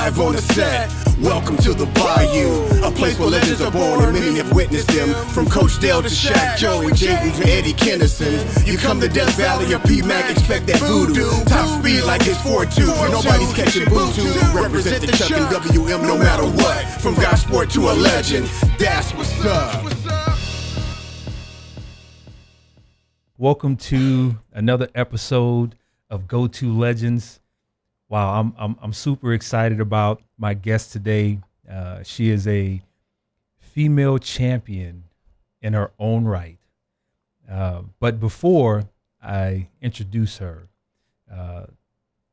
live on the set. Welcome to the Bayou, a place where legends are born and many have witnessed them. From Coach Dale to Shaq, Joe and J.B. to Eddie Kennison. You come to Death Valley or P-Mac, expect that voodoo. Top speed like it's 4-2, where nobody's catching Bluetooth. Represent the Chuck and WM no matter what. From Gosport to a legend, that's what's up. Welcome to another episode of Geaux2Legends. Wow, I'm super excited about my guest today. She is a female champion in her own right. But before I introduce her,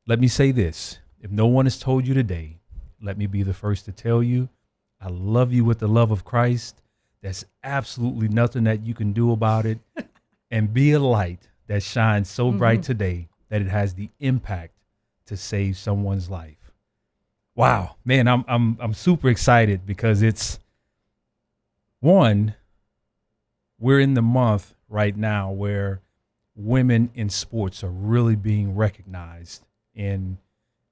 let me say this. If no one has told you today, let me be the first to tell you, I love you with the love of Christ. There's absolutely nothing that you can do about it. And be a light that shines so bright today that it has the impact to save someone's life. Wow, man, I'm super excited because it's one, we're in the month right now where women in sports are really being recognized in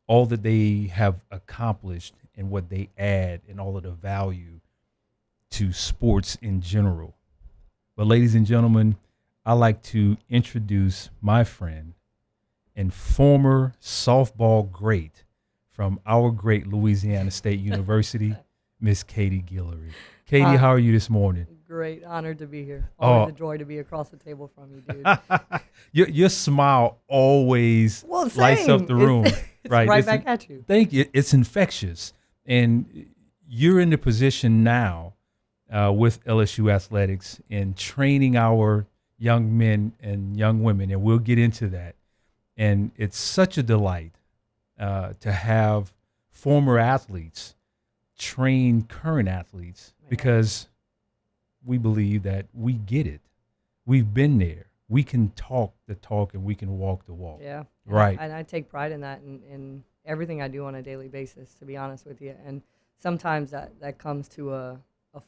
all that they have accomplished and what they add and all of the value to sports in general. But ladies and gentlemen, I'd like to introduce my friend and former softball great from our great Louisiana State University, Miss Katie Guillory. Katie, how are you this morning? Great. Honored to be here. Always a joy to be across the table from you, dude. Your smile always lights up the room. Right back at you. Thank you. It's infectious. And you're in the position now with LSU Athletics in training our young men and young women, and we'll get into that. And it's such a delight to have former athletes train current athletes because we believe that we get it. We've been there. We can talk the talk and we can walk the walk. Yeah. Right. And I take pride in that in everything I do on a daily basis, to be honest with you. And sometimes that comes to a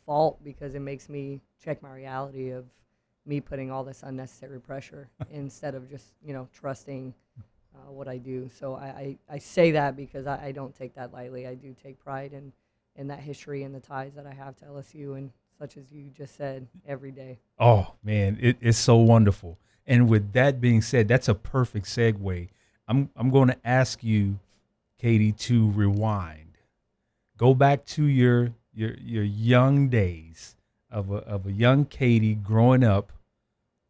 fault because it makes me check my reality of me putting all this unnecessary pressure instead of just, trusting what I do. So I say that because I don't take that lightly. I do take pride in that history and the ties that I have to LSU and such as you just said every day. Oh, man, it's so wonderful. And with that being said, that's a perfect segue. I'm going to ask you, Katie, to rewind. Go back to your young days of a young Katie growing up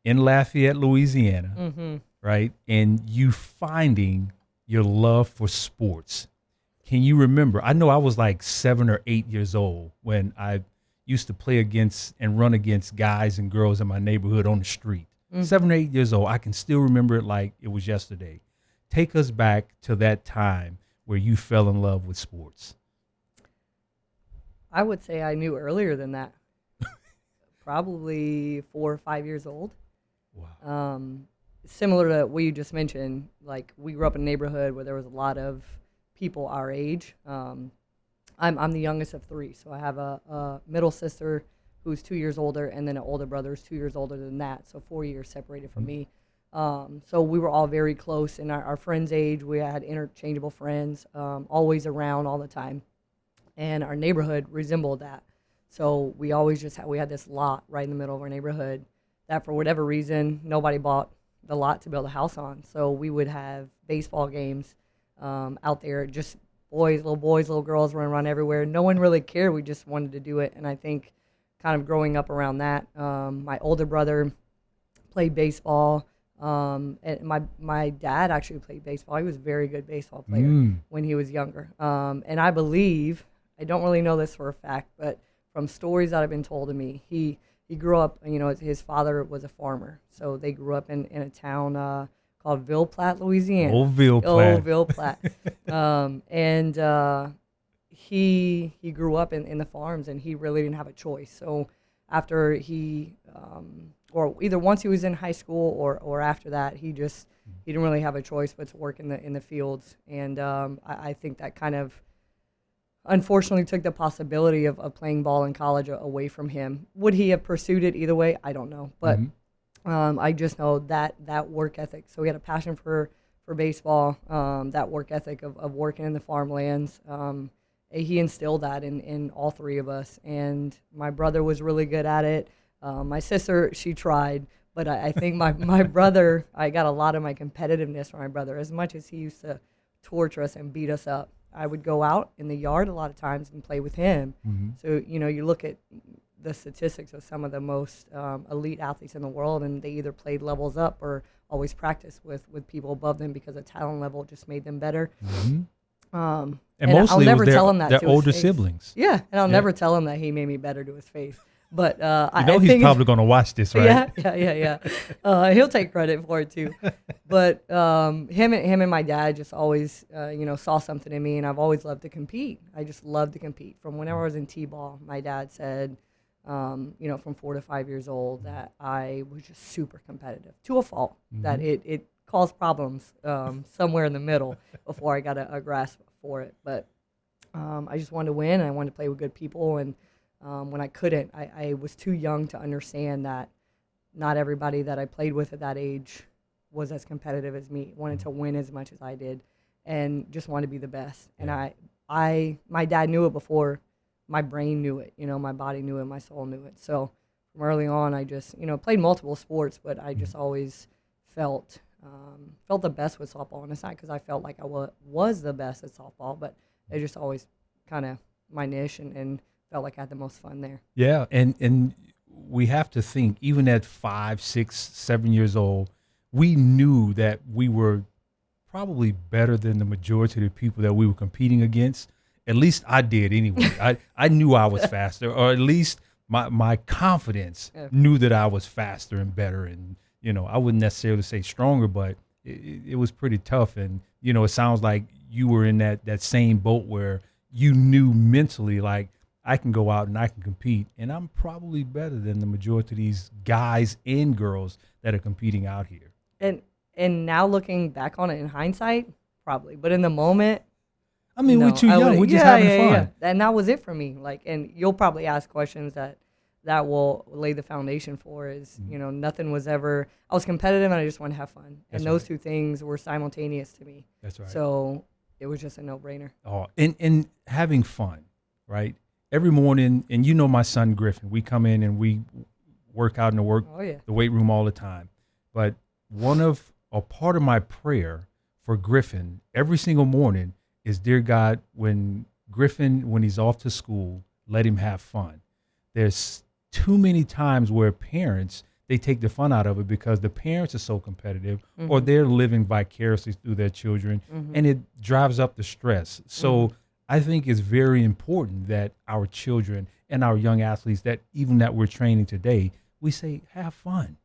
in Lafayette, Louisiana, right? And you finding your love for sports. Can you remember? I know I was like 7 or 8 years old when I used to play against and run against guys and girls in my neighborhood on the street. 7 or 8 years old. I can still remember it like it was yesterday. Take us back to that time where you fell in love with sports. I would say I knew earlier than that. Probably 4 or 5 years old. Wow. Similar to what you just mentioned, like we grew up in a neighborhood where there was a lot of people our age. I'm the youngest of 3, so I have a middle sister who's 2 years older, and then an older brother who's 2 years older than that, so 4 years separated from me. So we were all very close in our friends' age. We had interchangeable friends, always around all the time, and our neighborhood resembled that. So we always we had this lot right in the middle of our neighborhood that for whatever reason, nobody bought the lot to build a house on. So we would have baseball games out there, just boys, little girls running around everywhere. No one really cared. We just wanted to do it. And I think kind of growing up around that, my older brother played baseball. And my dad actually played baseball. He was a very good baseball player when he was younger. And I believe, I don't really know this for a fact, but from stories that have been told to me, he grew up, his father was a farmer. So they grew up in a town called Ville Platte, Louisiana. Old Ville Platte. And he grew up in the farms, and he really didn't have a choice. So after he, or either once he was in high school or after that, he didn't really have a choice but to work in the fields. And I think that kind of unfortunately took the possibility of playing ball in college away from him. Would he have pursued it either way? I don't know. But I just know that work ethic. So he had a passion for for baseball, that work ethic of working in the farmlands. He instilled that in all three of us. And my brother was really good at it. My sister, she tried. But I think my brother, I got a lot of my competitiveness from my brother. As much as he used to torture us and beat us up, I would go out in the yard a lot of times and play with him. Mm-hmm. So, you look at the statistics of some of the most elite athletes in the world, and they either played levels up or always practiced with people above them because the talent level just made them better. Mm-hmm. And mostly I'll never it was tell him that their to his older face. siblings. Yeah, and I'll never tell him that he made me better to his face. But I he's think probably going to watch this, right? Yeah. He'll take credit for it too. But him and my dad just always, saw something in me, and I've always loved to compete. I just love to compete. From whenever I was in t-ball, my dad said, from 4 to 5 years old, that I was just super competitive to a fault. Mm-hmm. That it caused problems somewhere in the middle before I got a grasp for it. But I just wanted to win, and I wanted to play with good people, and when I couldn't, I was too young to understand that not everybody that I played with at that age was as competitive as me, wanted to win as much as I did, and just wanted to be the best. And my dad knew it before my brain knew it, my body knew it, my soul knew it. So from early on, I just, played multiple sports, but I just always felt the best with softball. And it's not because I felt like I was the best at softball, but it just always kind of my niche and felt like I had the most fun there. Yeah, and we have to think, even at 5, 6, 7 years old, we knew that we were probably better than the majority of the people that we were competing against. At least I did anyway. I knew I was faster, or at least my confidence knew that I was faster and better. And, I wouldn't necessarily say stronger, but it was pretty tough. And, it sounds like you were in that same boat where you knew mentally, like, I can go out and I can compete, and I'm probably better than the majority of these guys and girls that are competing out here. And now looking back on it in hindsight, probably. But in the moment, I mean, we're too young. We're just having fun. Yeah. And that was it for me. And you'll probably ask questions that will lay the foundation for is, nothing was ever, I was competitive and I just wanted to have fun. That's and those right. two things were simultaneous to me. That's right. So it was just a no-brainer. Oh, and having fun, right? Every morning, and my son Griffin, we come in and we work out in the weight room all the time. But a part of my prayer for Griffin every single morning is, dear God, when he's off to school, let him have fun. There's too many times where parents, they take the fun out of it because the parents are so competitive, mm-hmm. or they're living vicariously through their children, mm-hmm. and it drives up the stress. So mm-hmm. I think it's very important that our children and our young athletes that we're training today, we say, have fun.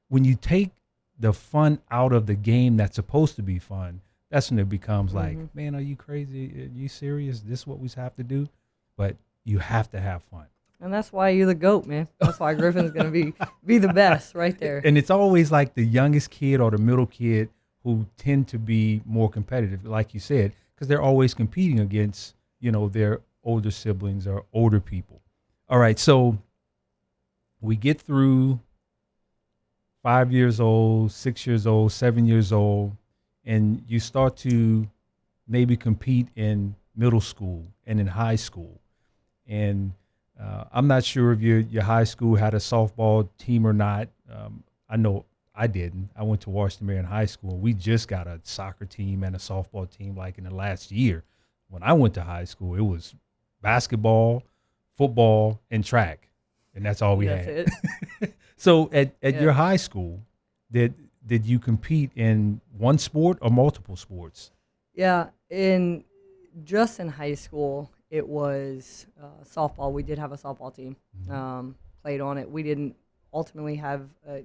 When you take the fun out of the game that's supposed to be fun, that's when it becomes mm-hmm. like, man, are you crazy? Are you serious? This is what we have to do? But you have to have fun. And that's why you're the GOAT, man. That's why Griffin's going to be the best right there. And it's always like the youngest kid or the middle kid who tend to be more competitive, like you said, because they're always competing against, their older siblings or older people. All right, so we get through 5 years old, 6 years old, 7 years old, and you start to maybe compete in middle school and in high school. And I'm not sure if your high school had a softball team or not. I know I didn't. I went to Washington Marion High School. We just got a soccer team and a softball team like in the last year. When I went to high school, it was basketball, football, and track, and that's all we had. So at your high school, did you compete in one sport or multiple sports? Yeah, in high school, it was softball. We did have a softball team, mm-hmm. Played on it. We didn't ultimately have a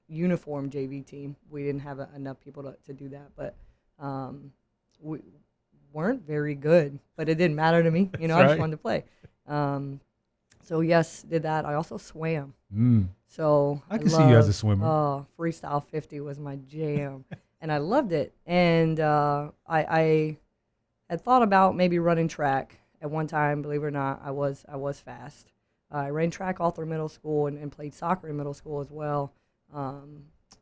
uniform JV team. We didn't have enough people to do that, but we weren't very good. But it didn't matter to me. I just wanted to play. So yes, did that. I also swam. So I can see you as a swimmer. Freestyle 50 was my jam, and I loved it. And I had thought about maybe running track at one time. Believe it or not, I was fast. I ran track all through middle school and played soccer in middle school as well.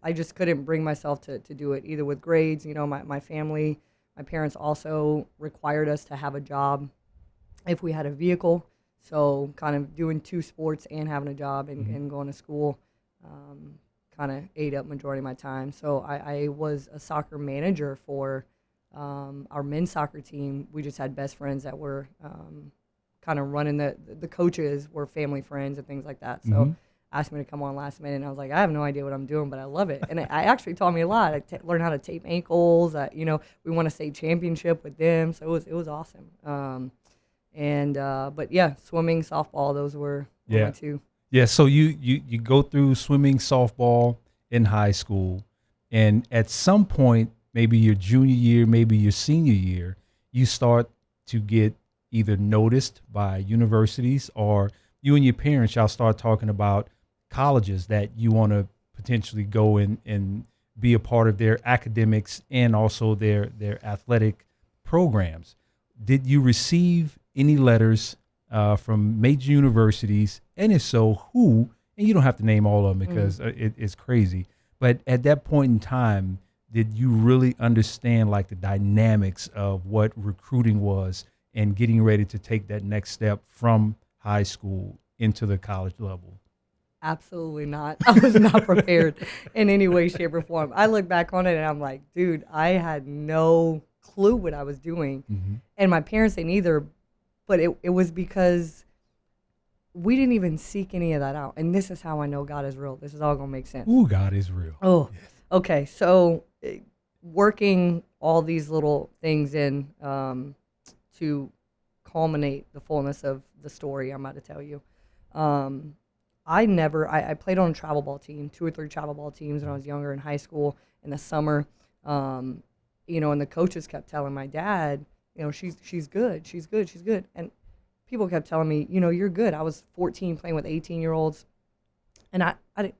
I just couldn't bring myself to do it either with grades. You know, my family, my parents also required us to have a job if we had a vehicle. So kind of doing 2 sports and having a job and going to school kind of ate up majority of my time. So I was a soccer manager for our men's soccer team. We just had best friends that were kind of running the coaches were family friends and things like that. So asked me to come on last minute, and I was like, I have no idea what I'm doing, but I love it. And it actually taught me a lot. I learned how to tape ankles. You know, we won a state championship with them, so it was awesome. But yeah, swimming, softball, those were my 2. Yeah, so you go through swimming, softball in high school, and at some point, maybe your junior year, maybe your senior year, you start to get either noticed by universities, or you and your parents, y'all start talking about colleges that you want to potentially go and be a part of their academics and also their athletic programs. Did you receive any letters from major universities? And if so, who? And you don't have to name all of them because it's crazy. But at that point in time, did you really understand like the dynamics of what recruiting was and getting ready to take that next step from high school into the college level? Absolutely not. I was not prepared in any way, shape, or form. I look back on it and I'm like, dude, I had no clue what I was doing. And my parents didn't either, but it was because we didn't even seek any of that out. And this is how I know God is real. This is all going to make sense. Ooh, God is real. Oh, yes. Okay. So working all these little things in to culminate the fullness of the story I'm about to tell you. I played on a travel ball team, 2 or 3 travel ball teams when I was younger in high school in the summer. You know, and the coaches kept telling my dad, you know, she's good. She's good. She's good. And people kept telling me, you know, you're good. I was 14 playing with 18-year-olds. And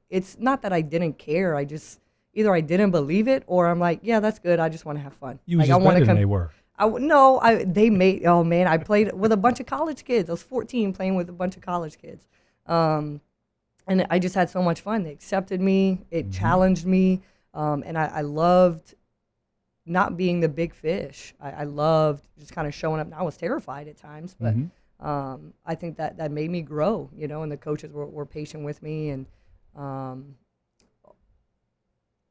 it's not that I didn't care. I just, either I didn't believe it or I'm like, yeah, that's good. I just want to have fun. You was just better than they were. I played with a bunch of college kids. I was 14 playing with a bunch of college kids. And I just had so much fun. They accepted me. It challenged me. And I loved not being the big fish. I loved just kind of showing up. And I was terrified at times, but I think that made me grow, you know, and the coaches were patient with me. And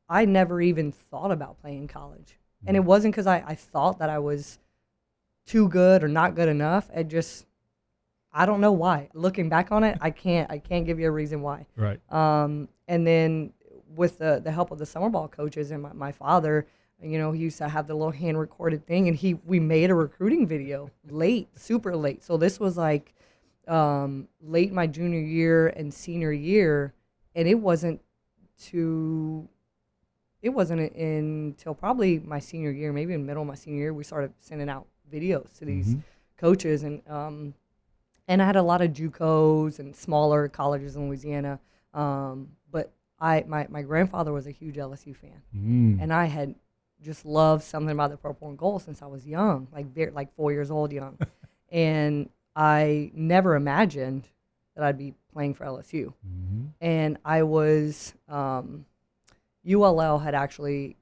I never even thought about playing college. And it wasn't because I thought that I was too good or not good enough. It just, I don't know why. Looking back on it, I can't give you a reason why. Right. And then with the help of the summer ball coaches and my father, you know, he used to have the little hand recorded thing, and we made a recruiting video super late. So this was like late my junior year and senior year, and it wasn't until probably my senior year, maybe in the middle of my senior year, we started sending out videos to these coaches. And I had a lot of JUCOs and smaller colleges in Louisiana. But my grandfather was a huge LSU fan. And I had just loved something about the purple and gold since I was young, like 4 years old young. And I never imagined that I'd be playing for LSU. And I was... ULL had actually,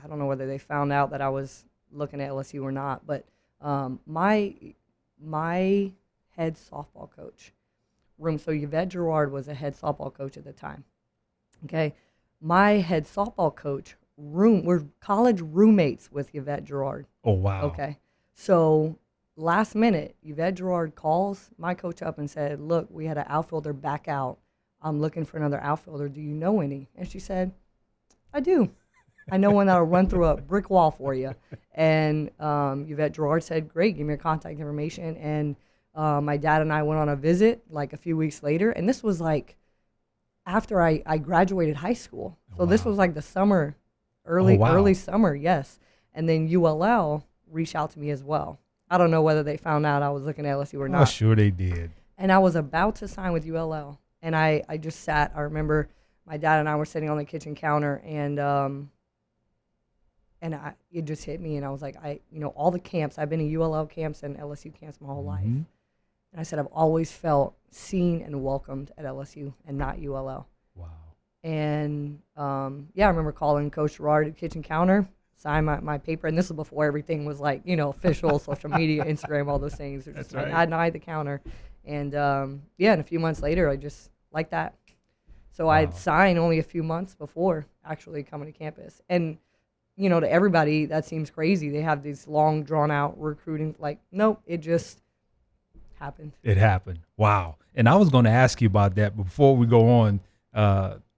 I don't know whether they found out that I was looking at LSU or not, but my head softball coach, so Yvette Girouard was a head softball coach at the time. Okay, my head softball coach we're college roommates with Yvette Girouard. Oh wow. Okay, so last minute, Yvette Girouard calls my coach up and said, "Look, we had an outfielder back out. I'm looking for another outfielder. Do you know any?" And she said, I do. I know one that'll run through a brick wall for you. And Yvette Girouard said, great, give me your contact information. And my dad and I went on a visit like a few weeks later. And this was like after I graduated high school. So this was like the summer, early summer, yes. And then ULL reached out to me as well. I don't know whether they found out I was looking at LSU or not. Oh, sure they did. And I was about to sign with ULL. And I just sat, I remember my dad and I were sitting on the kitchen counter, and it just hit me, and I was like, all the camps, I've been in ULL camps and LSU camps my whole life. And I said, I've always felt seen and welcomed at LSU and not ULL. Wow. And I remember calling Coach Girouard at the kitchen counter, sign my paper, and this was before everything was like, official, social media, Instagram, all those things. It was just like, I'd eye the counter. And and a few months later, I just like that. So I had signed only a few months before actually coming to campus. And, to everybody, that seems crazy. They have these long, drawn-out recruiting. Like, nope, it just happened. It happened. Wow. And I was going to ask you about that. Before we go on,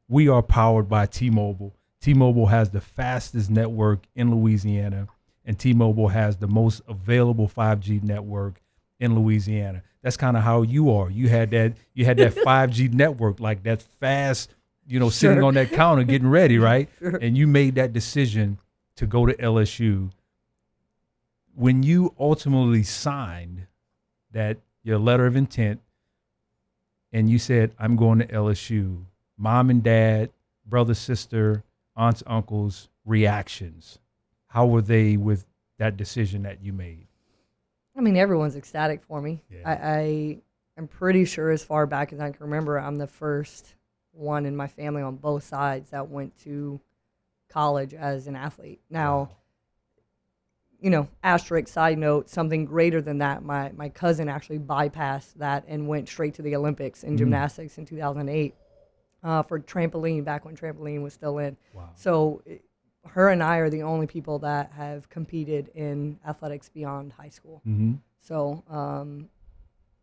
we are powered by T-Mobile. T-Mobile has the fastest network in Louisiana, and T-Mobile has the most available 5G network in Louisiana. That's kind of how you are. You had that 5G network, like that fast, sitting on that counter getting ready, right? Sure. And you made that decision to go to LSU. When you ultimately signed your letter of intent and you said, I'm going to LSU, mom and dad, brother, sister, aunts, uncles, reactions, how were they with that decision that you made? I mean, everyone's ecstatic for me. Yeah. I am pretty sure, as far back as I can remember, I'm the first one in my family on both sides that went to college as an athlete. Now, asterisk side note, something greater than that, my cousin actually bypassed that and went straight to the Olympics in gymnastics in 2008 for trampoline, back when trampoline was still in. Wow. So her and I are the only people that have competed in athletics beyond high school. Mm-hmm. So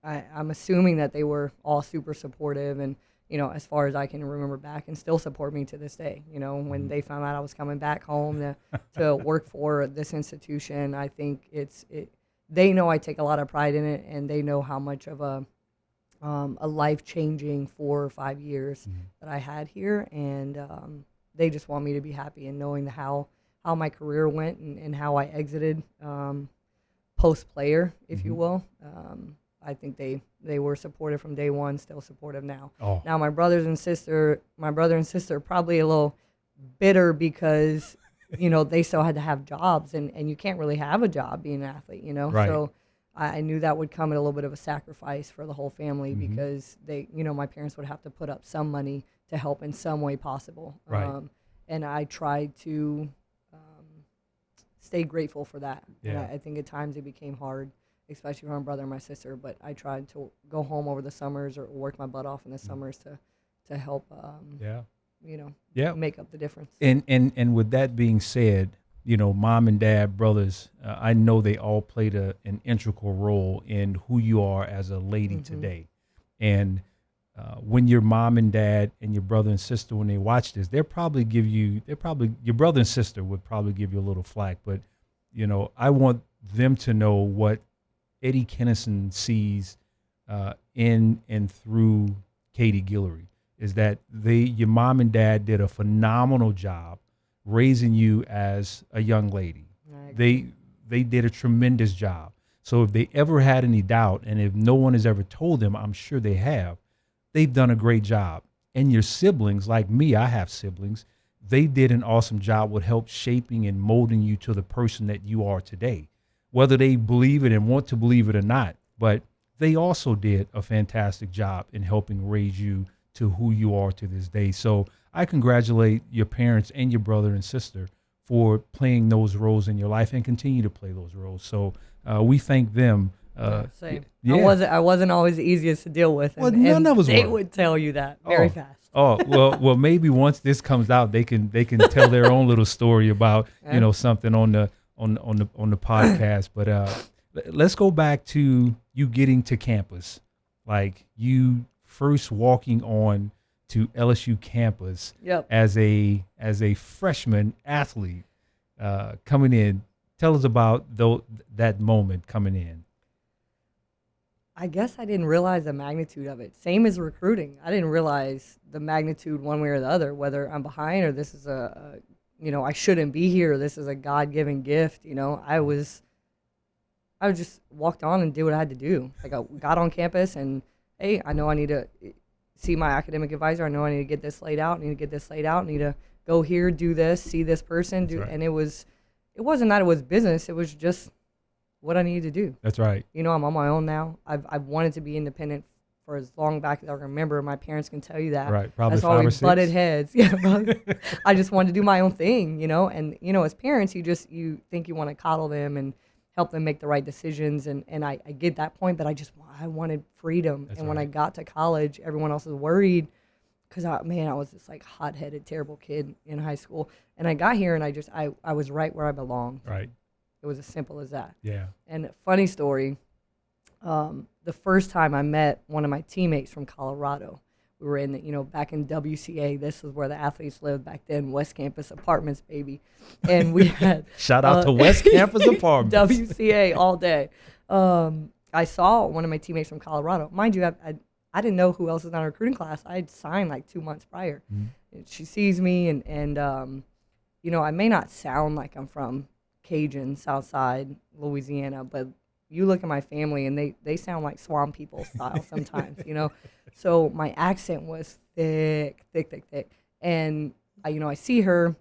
I'm assuming that they were all super supportive and, as far as I can remember back, and still support me to this day. When they found out I was coming back home to work for this institution, I think they know I take a lot of pride in it, and they know how much of a life-changing 4 or 5 years that I had here, and they just want me to be happy, and knowing how my career went and how I exited post-player, if you will. I think they were supportive from day one, still supportive now. Oh. Now my brother and sister are probably a little bitter because, they still had to have jobs, and you can't really have a job being an athlete, Right. So I knew that would come at a little bit of a sacrifice for the whole family because they, my parents would have to put up some money to help in some way possible. Right. And I tried to stay grateful for that. Yeah. And I think at times it became hard, especially for my brother and my sister, but I tried to go home over the summers or work my butt off in the summers to help, make up the difference. And with that being said, mom and dad, brothers, I know they all played an integral role in who you are as a lady today. And when your mom and dad and your brother and sister, when they watch this, your brother and sister would probably give you a little flack, but I want them to know what Eddie Kennison sees in and through Katie Guillory, is that your mom and dad did a phenomenal job raising you as a young lady. They did a tremendous job. So if they ever had any doubt, and if no one has ever told them, I'm sure they have, they've done a great job. And your siblings, like me, I have siblings, they did an awesome job with help shaping and molding you to the person that you are today, whether they believe it and want to believe it or not. But they also did a fantastic job in helping raise you to who you are to this day. So I congratulate your parents and your brother and sister for playing those roles in your life and continue to play those roles. So we thank them. Same. Yeah. I wasn't always the easiest to deal with. Well, none of us they were. would tell you that very fast. Oh, well, maybe once this comes out, they can tell their own little story about something on the podcast. But let's go back to you getting to campus, like you first walking on to LSU campus as a freshman athlete coming in. Tell us about that moment coming in. I guess I didn't realize the magnitude of it. Same as recruiting. I didn't realize the magnitude one way or the other, whether I'm behind or this is I shouldn't be here. This is a God-given gift. I just walked on and did what I had to do. Like I got on campus and, hey, I know I need to see my academic advisor. I know I need to get this laid out. I need to go here, do this, see this person. Right. And it wasn't that it was business. It was just what I needed to do. That's right. I'm on my own now. I've wanted to be independent for as long back as I can remember. My parents can tell you that. Right, probably That's 5 or always 6. butted heads. Yeah, I just wanted to do my own thing, you know. And you know, as parents, you think you want to coddle them and help them make the right decisions. And I get that point, but I wanted freedom. That's and when I right. got to college, everyone else was worried because I was this like hot-headed, terrible kid in high school. And I got here and I was right where I belonged. Right. It was as simple as that. Yeah. And funny story, the first time I met one of my teammates from Colorado, we were in, back in WCA. This was where the athletes lived back then, West Campus Apartments, baby. And we had Shout out to West Campus Apartments. WCA all day. I saw one of my teammates from Colorado. Mind you, I didn't know who else was on our recruiting class. I had signed like 2 months prior. And she sees me, and I may not sound like I'm from Cajun, Southside, Louisiana, but you look at my family and they sound like swamp people style sometimes, So my accent was thick. And I see her,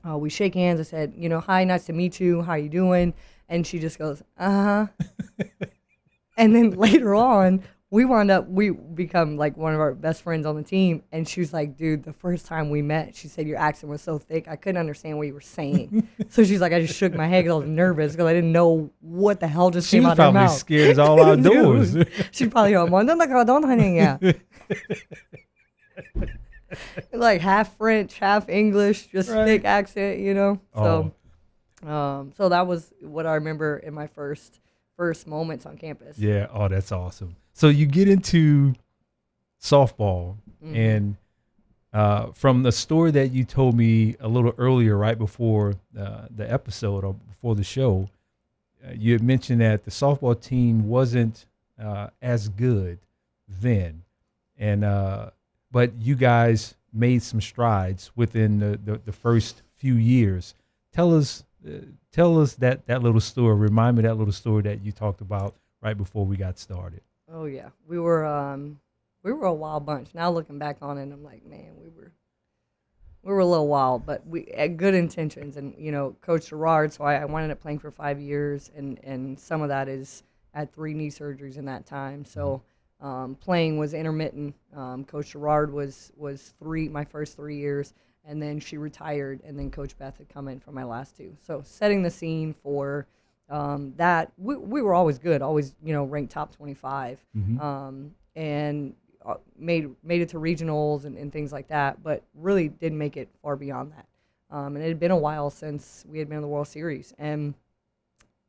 we shake hands. I said, hi, nice to meet you. How you doing? And she just goes, uh-huh. And then later on, we become like one of our best friends on the team. And she was like, dude, the first time we met, she said your accent was so thick, I couldn't understand what you were saying. So she's like, I just shook my head because I was nervous because I didn't know what the hell just came out of her mouth. She was probably scared as all outdoors. She's probably like half French, half English, just Right. thick accent, Oh. So that was what I remember in my first moments on campus. Yeah. Oh, that's awesome. So you get into softball, and from the story that you told me a little earlier, right before the episode or before the show, you had mentioned that the softball team wasn't as good then, and but you guys made some strides within the first few years. Tell us that little story. Remind me that little story that you talked about right before we got started. Oh yeah, we were a wild bunch. Now looking back on it, I'm like, man, we were a little wild, but we had good intentions. And Coach Girouard. So I wound up playing for 5 years, and some of that is I had 3 knee surgeries in that time. So playing was intermittent. Coach Girouard was my first 3 years, and then she retired, and then Coach Beth had come in for my last 2. So setting the scene for that, we were always good, always ranked top 25, and made it to regionals and things like that, but really didn't make it far beyond that. And it had been a while since we had been in the World Series, and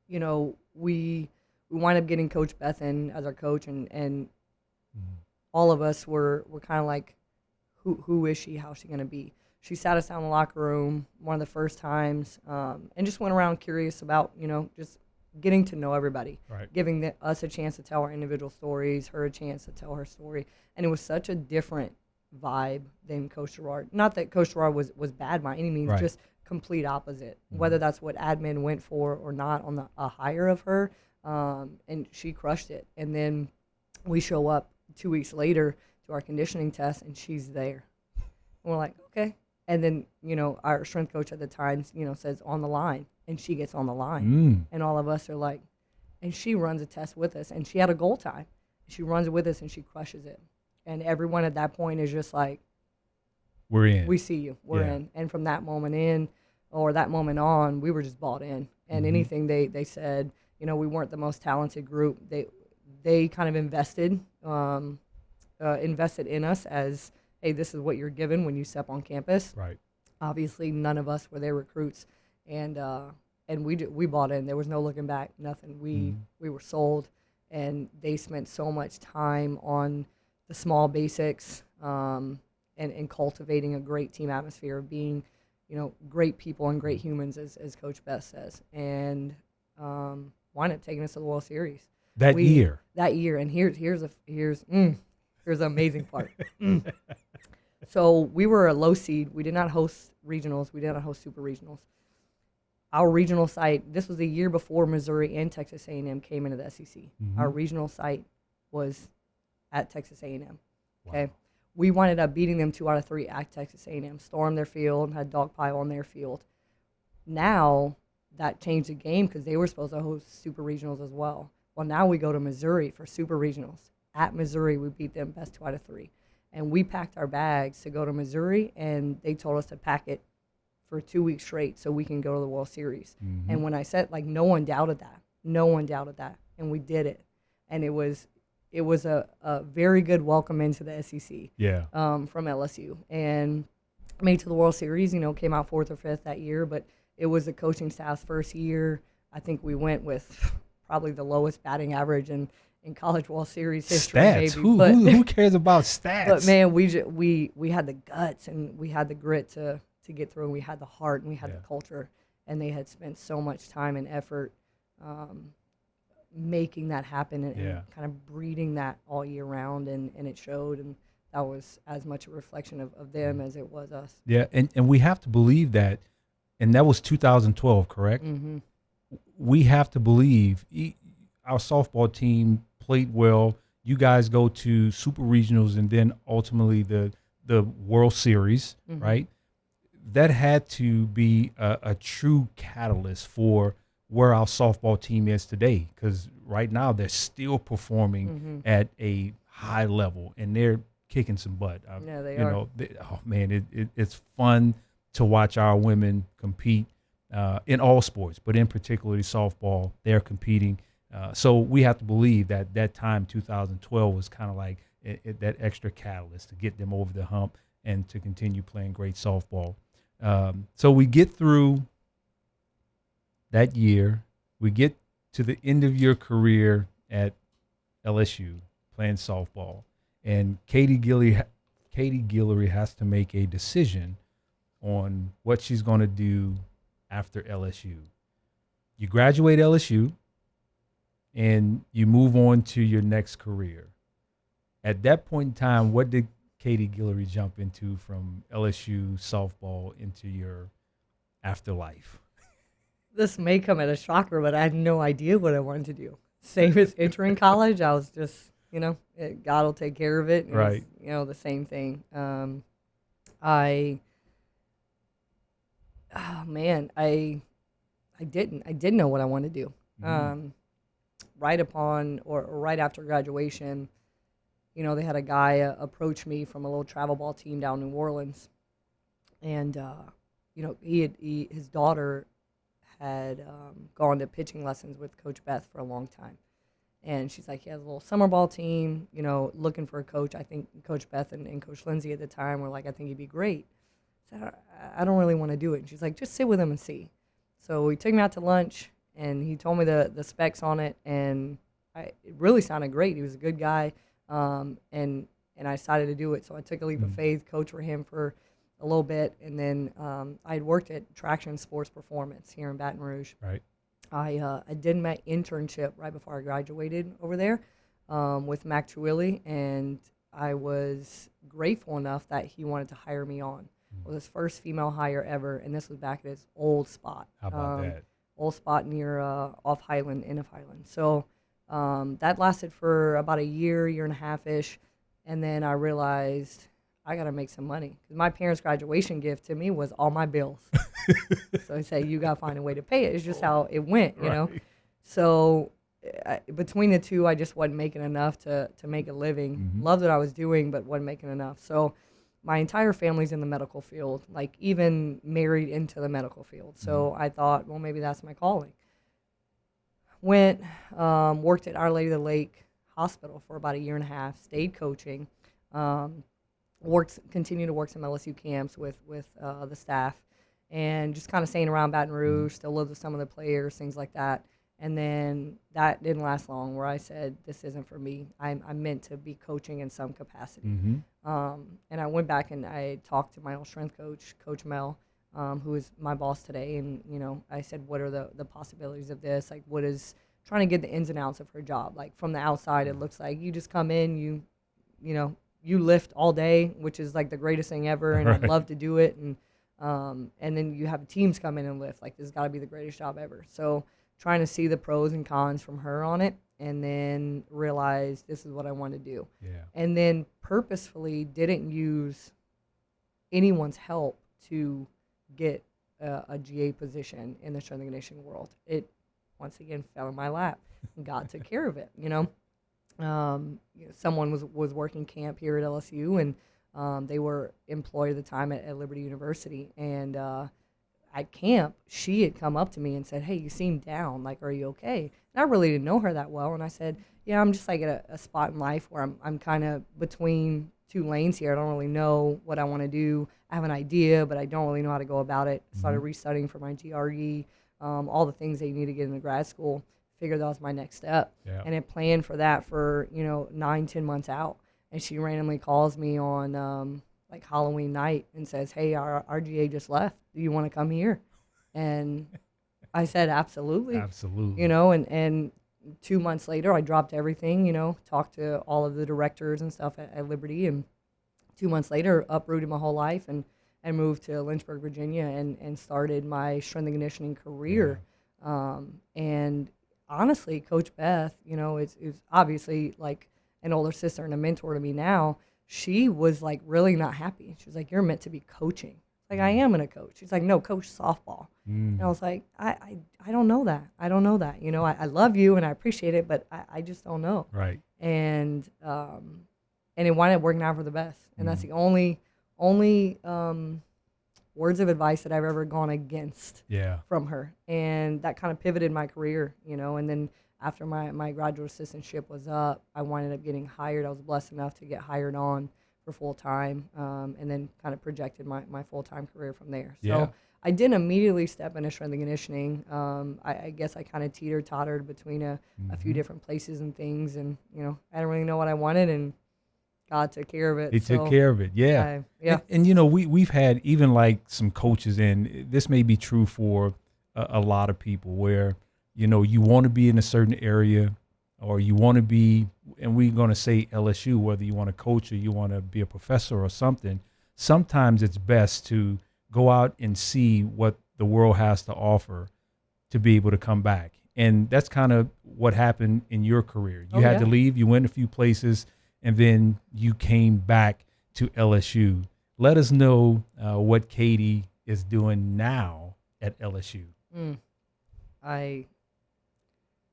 we wind up getting Coach Beth in as our coach, and all of us were kind of like, who is she? How's she going to be? She sat us down in the locker room one of the first times, and just went around curious about, just getting to know everybody, Right. giving us a chance to tell our individual stories, her a chance to tell her story. And it was such a different vibe than Coach Girouard. Not that Coach Girouard was bad by any means, Right. just complete opposite. Whether that's what admin went for or not on a hire of her, and she crushed it. And then we show up 2 weeks later to our conditioning test, and she's there. And we're like, okay. And then, our strength coach at the time, says on the line, and she gets on the line. And all of us are like, and she runs a test with us, and she had a goal time. She runs it with us, and she crushes it. And everyone at that point is just like, We're in. we see you, we're Yeah. in. And from that moment on, we were just bought in. And anything they said, we weren't the most talented group. They kind of invested in us as, hey, this is what you're given when you step on campus. Right. Obviously, none of us were their recruits, and we bought in. There was no looking back, nothing. We were sold, and they spent so much time on the small basics, and cultivating a great team atmosphere of being, great people and great humans, as Coach Beth says, and wind up taking us to the World Series That year. And here's the amazing part. So we were a low seed. We did not host regionals. We did not host super regionals. Our regional site, this was the year before Missouri and Texas A&M came into the SEC. Our regional site was at Texas A&M. Okay. Wow. We wound up beating them 2 out of 3 at Texas A&M. Stormed their field, had dogpile on their field. Now that changed the game because they were supposed to host super regionals as well. Well, now we go to Missouri for super regionals, at Missouri. We beat them best 2 out of 3. And we packed our bags to go to Missouri, and they told us to pack it for 2 weeks straight so we can go to the World Series. Mm-hmm. And when I said, like, no one doubted that. No one doubted that. And we did it. And it was a very good welcome into the SEC from LSU. And made to the World Series, came out 4th or 5th that year, but it was the coaching staff's first year. I think we went with probably the lowest batting average in College World Series history. Stats. Maybe. Who cares about stats? But man, we had the guts and we had the grit to get through, and we had the heart and we had the culture, and they had spent so much time and effort making that happen and kind of breeding that all year round, and it showed, and that was as much a reflection of them as it was us. Yeah, and we have to believe that, and that was 2012, correct? Mm-hmm. We have to believe our softball team played well. You guys go to super regionals and then ultimately the World Series, Mm-hmm. right? That had to be a true catalyst for where our softball team is today, because right now they're still performing at a high level and they're kicking some butt. Yeah, they are. Oh man, it's fun to watch our women compete in all sports, but in particularly softball, they're competing. So we have to believe that time, 2012, was kind of like that extra catalyst to get them over the hump and to continue playing great softball. So we get through that year. We get to the end of your career at LSU playing softball, and Katie Guillory has to make a decision on what she's going to do after LSU. You graduate LSU, and you move on to your next career. At that point in time, what did Katie Guillory jump into from LSU softball into your afterlife? This may come as a shocker, but I had no idea what I wanted to do. Same as entering college, I was just, God will take care of it. It right. was, the same thing. I didn't know what I wanted to do. Mm-hmm. Right after graduation, they had a guy approach me from a little travel ball team down in New Orleans, and his daughter had gone to pitching lessons with Coach Beth for a long time, and she's like, he has a little summer ball team, looking for a coach. I think Coach Beth and Coach Lindsay at the time were like, I think he'd be great. I said, I don't really want to do it. And she's like, just sit with him and see. So he took me out to lunch, and he told me the specs on it, and it really sounded great. He was a good guy, and I decided to do it. So I took a leap of faith, coached for him for a little bit, and then I had worked at Traction Sports Performance here in Baton Rouge. Right. I did my internship right before I graduated over there with Mac Truilli, and I was grateful enough that he wanted to hire me on. It was his first female hire ever, and this was back at his old spot. How about that? Old spot near off Highland, end of Highland. So that lasted for about a year and a half-ish, and then I realized I got to make some money. 'Cause my parents' graduation gift to me was all my bills. So I said, you got to find a way to pay it. It's just how it went, you know. So between the two, I just wasn't making enough to make a living. Mm-hmm. Loved what I was doing, but wasn't making enough. So my entire family's in the medical field, like even married into the medical field. So I thought, well, maybe that's my calling. Went, worked at Our Lady of the Lake Hospital for about a year and a half, stayed coaching, continued to work some LSU camps with the staff, and just kind of staying around Baton Rouge, still lived with some of the players, things like that. And then that didn't last long, where I said, this isn't for me. I'm meant to be coaching in some capacity. Mm-hmm. And I went back and I talked to my old strength coach, Coach Mel, who is my boss today. And, I said, what are the possibilities of this? Like, what is trying to get the ins and outs of her job? Like, from the outside, it looks like you just come in, you lift all day, which is like the greatest thing ever. And I'd love to do it. And then you have teams come in and lift. Like, this has got to be the greatest job ever. So trying to see the pros and cons from her on it, and then realize this is what I want to do. Yeah. And then purposefully didn't use anyone's help to get a GA position in the strength and conditioning world. It, once again, fell in my lap, and God took care of it, someone was working camp here at LSU, and they were employed at the time at Liberty University. And at camp, she had come up to me and said, "Hey, you seem down. Like, are you okay?" And I really didn't know her that well, and I said, "Yeah, I'm just like at a spot in life where I'm kind of between two lanes here. I don't really know what I want to do. I have an idea, but I don't really know how to go about it." Started restudying for my GRE, all the things that you need to get into grad school. Figured that was my next step, and it planned for that for 9-10 months out. And she randomly calls me on like Halloween night and says, "Hey, our RGA just left. Do you want to come here?" And I said, "Absolutely." Absolutely. And 2 months later, I dropped everything, talked to all of the directors and stuff at Liberty, and 2 months later, uprooted my whole life and moved to Lynchburg, Virginia, and started my strength and conditioning career. And honestly, Coach Beth, is obviously like an older sister and a mentor to me now. She was like really not happy. She was like, "You're meant to be coaching." Like, "I am gonna coach." She's like, "No, coach softball." And I was like, I don't know that. I don't know that. I love you and I appreciate it, but I just don't know. Right. And it wound up working out for the best. And that's the only words of advice that I've ever gone against from her. And that kind of pivoted my career, and then after my graduate assistantship was up, I winded up getting hired. I was blessed enough to get hired on for full time, and then kind of projected my full time career from there. So I didn't immediately step into strength and conditioning. I guess I kind of teeter-tottered between a few different places and things, and I didn't really know what I wanted, and God took care of it. He took care of it, yeah. And we've had even like some coaches, and this may be true for a lot of people, where you want to be in a certain area, or you want to be, and we're going to say LSU, whether you want to coach or you want to be a professor or something. Sometimes it's best to go out and see what the world has to offer to be able to come back. And that's kind of what happened in your career. You had to leave, you went a few places, and then you came back to LSU. Let us know what Katie is doing now at LSU. I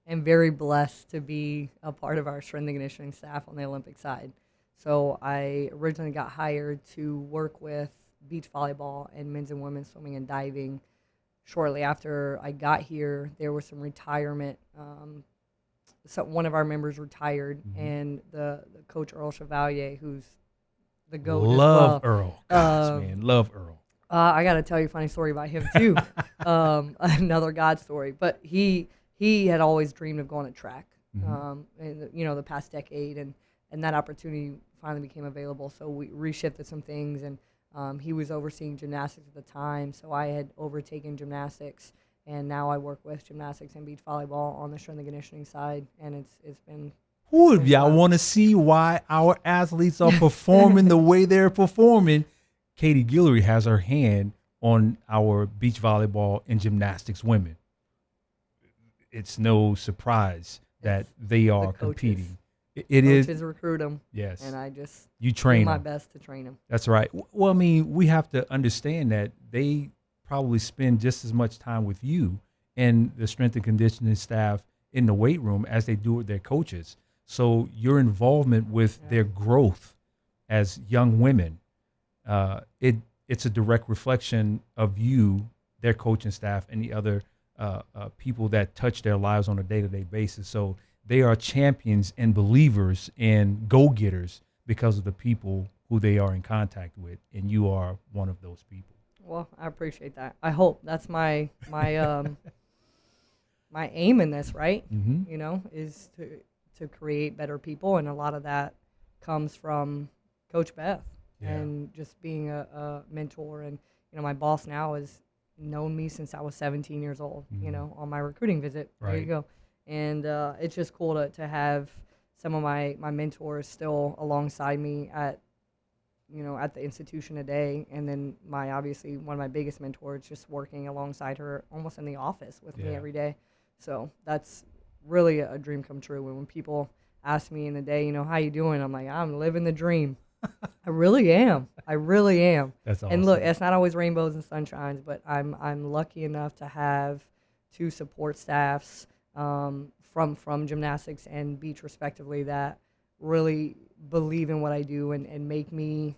am very blessed to be a part of our strength and conditioning staff on the Olympic side. So I originally got hired to work with beach volleyball and men's and women's swimming and diving. Shortly after I got here, there was some retirement. So one of our members retired, and the coach Earl Chevalier, who's the GOAT. Love Earl. Gosh, man, love Earl. I got to tell you a funny story about him too. Another God story, but he had always dreamed of going to track. In the past decade, and that opportunity finally became available. So we reshifted some things, and he was overseeing gymnastics at the time, so I had overtaken gymnastics, and now I work with gymnastics and beach volleyball on the strength and conditioning side, and it's been. If y'all want to see why our athletes are performing the way they're performing, Katie Guillory has her hand on our beach volleyball and gymnastics women. It's no surprise that they are competing. Coaches recruit them. Yes. And I just you train do my them. best to train them. That's right. Well, I mean, we have to understand that they probably spend just as much time with you and the strength and conditioning staff in the weight room as they do with their coaches. So your involvement with their growth as young women, it's a direct reflection of you, their coaching staff, and the other people that touch their lives on a day-to-day basis. So they are champions and believers and go-getters because of the people who they are in contact with, and you are one of those people. Well, I appreciate that. I hope that's my my aim in this, right? Is to create better people, and a lot of that comes from Coach Beth and just being a mentor. And my boss now has known me since I was 17 years old. On my recruiting visit. There you go. And it's just cool to have some of my mentors still alongside me at the institution today. And then obviously one of my biggest mentors just working alongside her almost in the office with me every day. So that's really a dream come true. When people ask me in the day, how you doing? I'm like, I'm living the dream. I really am. That's awesome. And look, it's not always rainbows and sunshines, but I'm lucky enough to have two support staffs, from gymnastics and beach respectively that really believe in what I do and make me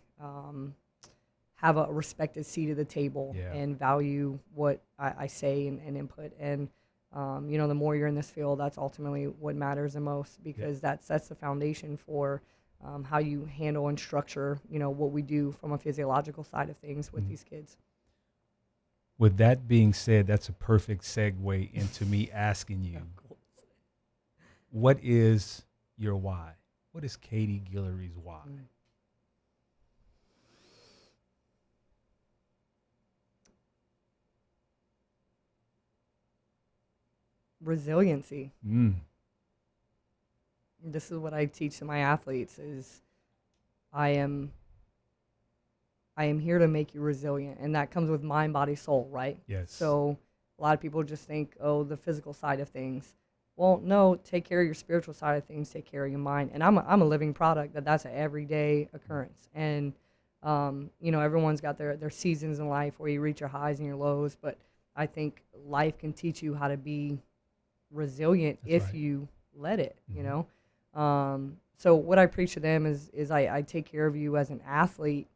have a respected seat at the table and value what I say and input. And, the more you're in this field, that's ultimately what matters the most, because that sets the foundation for how you handle and structure, what we do from a physiological side of things with these kids. With that being said, that's a perfect segue into me asking you, what is your why? What is Katie Guillory's why? Resiliency. This is what I teach to my athletes is I am here to make you resilient, and that comes with mind, body, soul, right? Yes. So a lot of people just think, oh, the physical side of things. Well, no, take care of your spiritual side of things, take care of your mind. And I'm a living product that's an everyday occurrence. And, everyone's got their seasons in life where you reach your highs and your lows, but I think life can teach you how to be resilient if you let it, So what I preach to them is I take care of you as an athlete,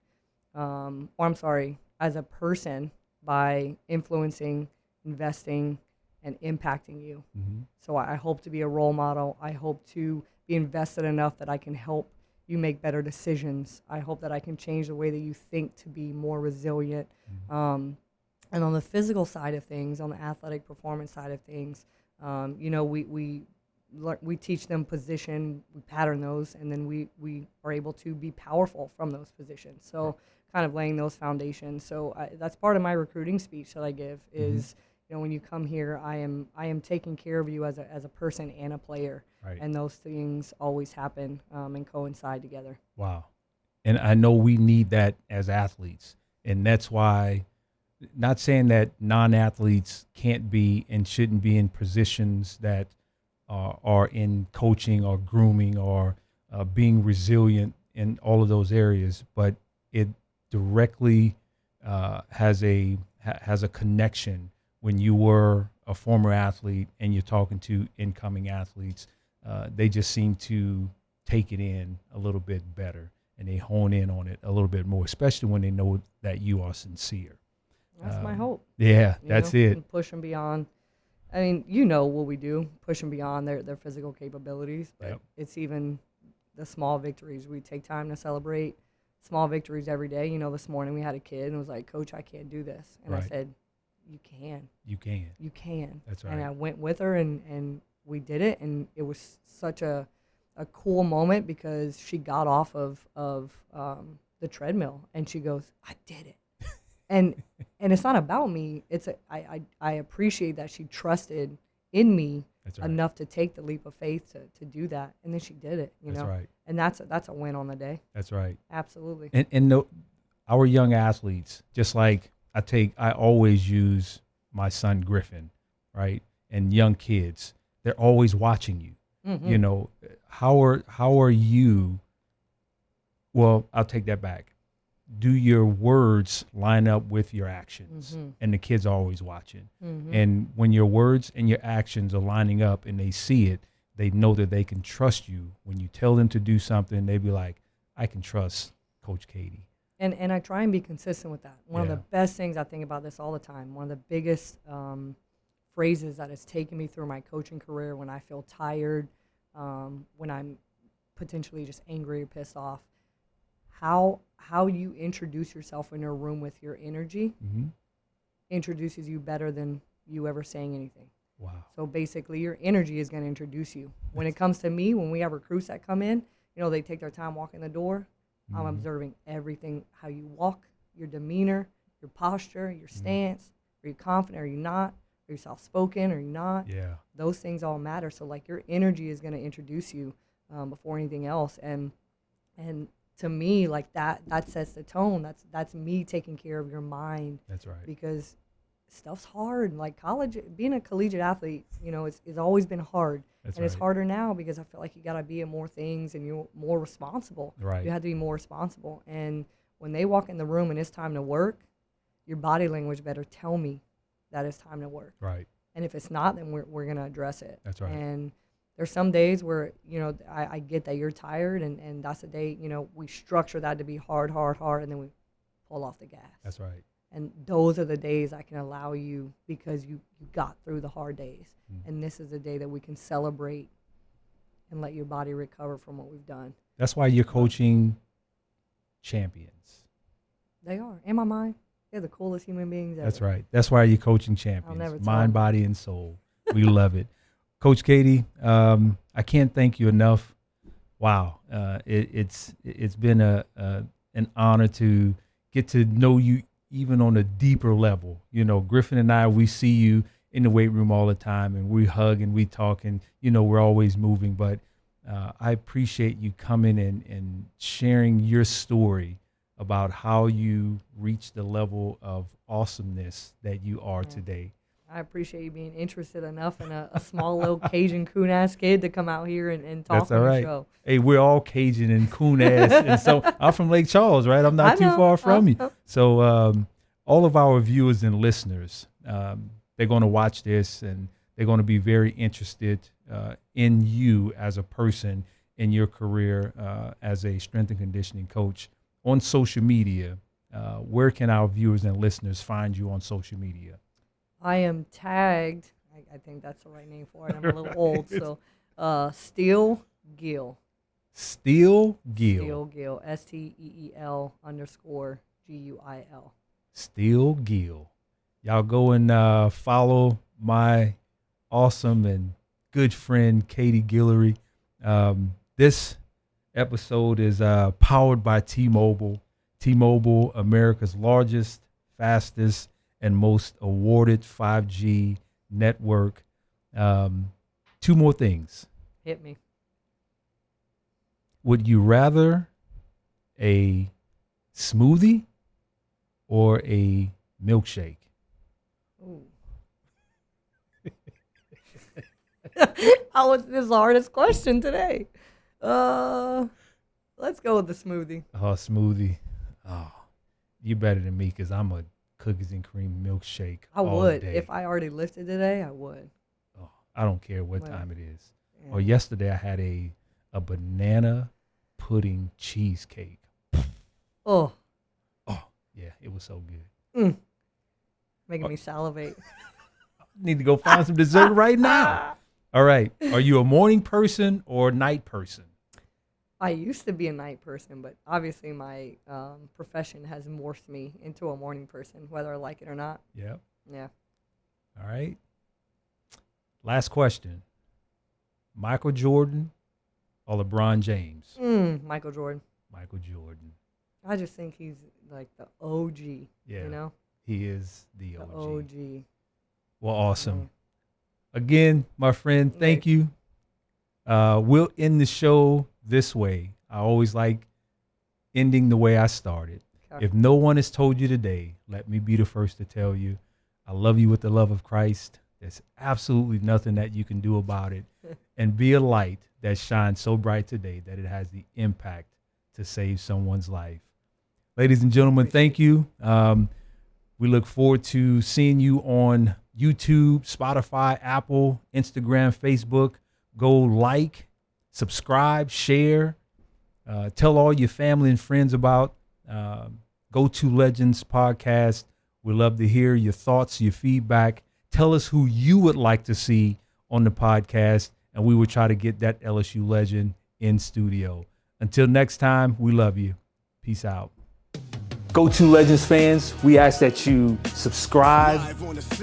as a person by influencing, investing, and impacting you. So I hope to be a role model. I hope to be invested enough that I can help you make better decisions. I hope that I can change the way that you think to be more resilient. And on the physical side of things, on the athletic performance side of things, we teach them position, we pattern those, and then we are able to be powerful from those positions. So kind of laying those foundations. So that's part of my recruiting speech that I give is, when you come here, I am taking care of you as a person and a player. Right. And those things always happen and coincide together. Wow. And I know we need that as athletes. And that's why, not saying that non-athletes can't be and shouldn't be in positions that are in coaching or grooming or being resilient in all of those areas, but it directly has a connection when you were a former athlete and you're talking to incoming athletes. They just seem to take it in a little bit better, and they hone in on it a little bit more, especially when they know that you are sincere. That's my hope. Yeah, that's it. And push them beyond. I mean, what we do, push them beyond their physical capabilities, but it's even the small victories. We take time to celebrate small victories every day. This morning we had a kid and was like, Coach, I can't do this. And I said, you can. You can. You can. That's right. And I went with her and we did it, and it was such a cool moment because she got off of the treadmill and she goes, I did it. And it's not about me. I appreciate that she trusted in me enough to take the leap of faith to do that, and then she did it. That's right. And that's a win on the day. That's right. Absolutely. And our young athletes, just like I always use my son Griffin, right, and young kids. They're always watching you. How are you? Well, I'll take that back. Do your words line up with your actions? And the kids are always watching. And when your words and your actions are lining up and they see it, they know that they can trust you. When you tell them to do something, they be like, I can trust Coach Katie. And I try and be consistent with that. One of the best things, I think about this all the time, one of the biggest phrases that has taken me through my coaching career when I feel tired, when I'm potentially just angry or pissed off, how you introduce yourself in a room with your energy introduces you better than you ever saying anything. Wow. So basically your energy is going to introduce you. When it comes to me, when we have recruits that come in, they take their time walking the door. I'm observing everything, how you walk, your demeanor, your posture, your stance. Are you confident? Are you not? Are you soft-spoken? Are you not? Yeah. Those things all matter. So your energy is going to introduce you before anything else. And to me, that sets the tone. That's me taking care of your mind. That's right. Because stuff's hard. College, being a collegiate athlete, it's always been hard. That's and right. It's harder now because I feel like you got to be in more things and you're more responsible. Right. You have to be more responsible. And when they walk in the room and it's time to work, your body language better tell me that it's time to work. Right. And if it's not, then we're going to address it. That's right. And there's some days where, I get that you're tired, and that's a day, we structure that to be hard, and then we pull off the gas. That's right. And those are the days I can allow you because you got through the hard days. And this is a day that we can celebrate and let your body recover from what we've done. That's why you're coaching champions. They are. In my mind, they're the coolest human beings ever. That's right. That's why you're coaching champions. never tell Mind, them. body, and soul. We love it. Coach Katie, I can't thank you enough. Wow. It's been an honor to get to know you even on a deeper level. Griffin and I, we see you in the weight room all the time, and we hug and we talk, and, we're always moving. But I appreciate you coming and sharing your story about how you reached the level of awesomeness that you are today. I appreciate you being interested enough in a small little Cajun coon-ass kid to come out here and talk That's on all the right. show. Hey, we're all Cajun and coon-ass. And so I'm from Lake Charles, right? I'm not too far from you. So all of our viewers and listeners, they're going to watch this, and they're going to be very interested in you as a person, in your career as a strength and conditioning coach. On social media, where can our viewers and listeners find you on social media? I am tagged. I think that's the right name for it. I'm a little old, so Steel Gill. Steel Gill. Steel Gill. STEEL _ GUIL. Steel Gill. Y'all go and follow my awesome and good friend Katie Guillory. This episode is powered by T-Mobile. T-Mobile, America's largest, fastest, and most awarded 5G network. Two more things. Hit me. Would you rather a smoothie or a milkshake? Ooh. This is the hardest question today. Let's go with the smoothie. Oh, smoothie. Oh, you better than me because I'm a cookies and cream milkshake. I all would. day. If I already lifted today, I would. Oh, I don't care what Well, time it is. Yeah. Or yesterday I had a banana pudding cheesecake. Oh, Yeah, it was so good. making me salivate. Need to go find some dessert right now. All right. Are you a morning person or a night person? I used to be a night person, but obviously my profession has morphed me into a morning person, whether I like it or not. Yep. Yeah. All right. Last question. Michael Jordan or LeBron James? Michael Jordan. Michael Jordan. I just think he's like the OG. Yeah. You know? He is the The OG. OG. Well, awesome. Yeah. Again, my friend, thank you. We'll end the show this way. I always like ending the way I started. Okay. If no one has told you today, let me be the first to tell you, I love you with the love of Christ. There's absolutely nothing that you can do about it. And be a light that shines so bright today that it has the impact to save someone's life. Ladies and gentlemen, thank you. We look forward to seeing you on YouTube, Spotify, Apple, Instagram, Facebook. Go like, subscribe, share. Tell all your family and friends about Geaux2Legends Podcast. We'd love to hear your thoughts, your feedback. Tell us who you would like to see on the podcast, and we will try to get that LSU legend in studio. Until next time, we love you. Peace out. Geaux2Legends fans, we ask that you subscribe,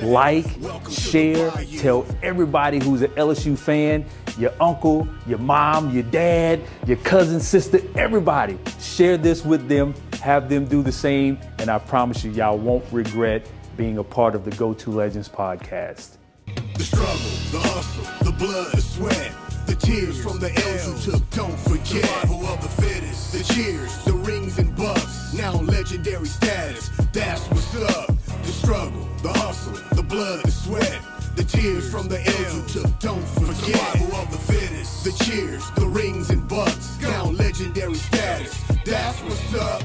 like, share, tell everybody who's an LSU fan, your uncle, your mom, your dad, your cousin, sister, everybody. Share this with them, have them do the same, and I promise you, y'all won't regret being a part of the Geaux2Legends podcast. The struggle, the hustle, the blood, the sweat, the tears from the L's you took, don't forget. Survival of the fittest, the cheers, the rings and bucks, now legendary status, that's what's up. The struggle, the hustle, the blood, the sweat, the tears from the L's you took, don't forget. Survival of the fittest, the cheers, the rings and bucks, now legendary status, that's what's up.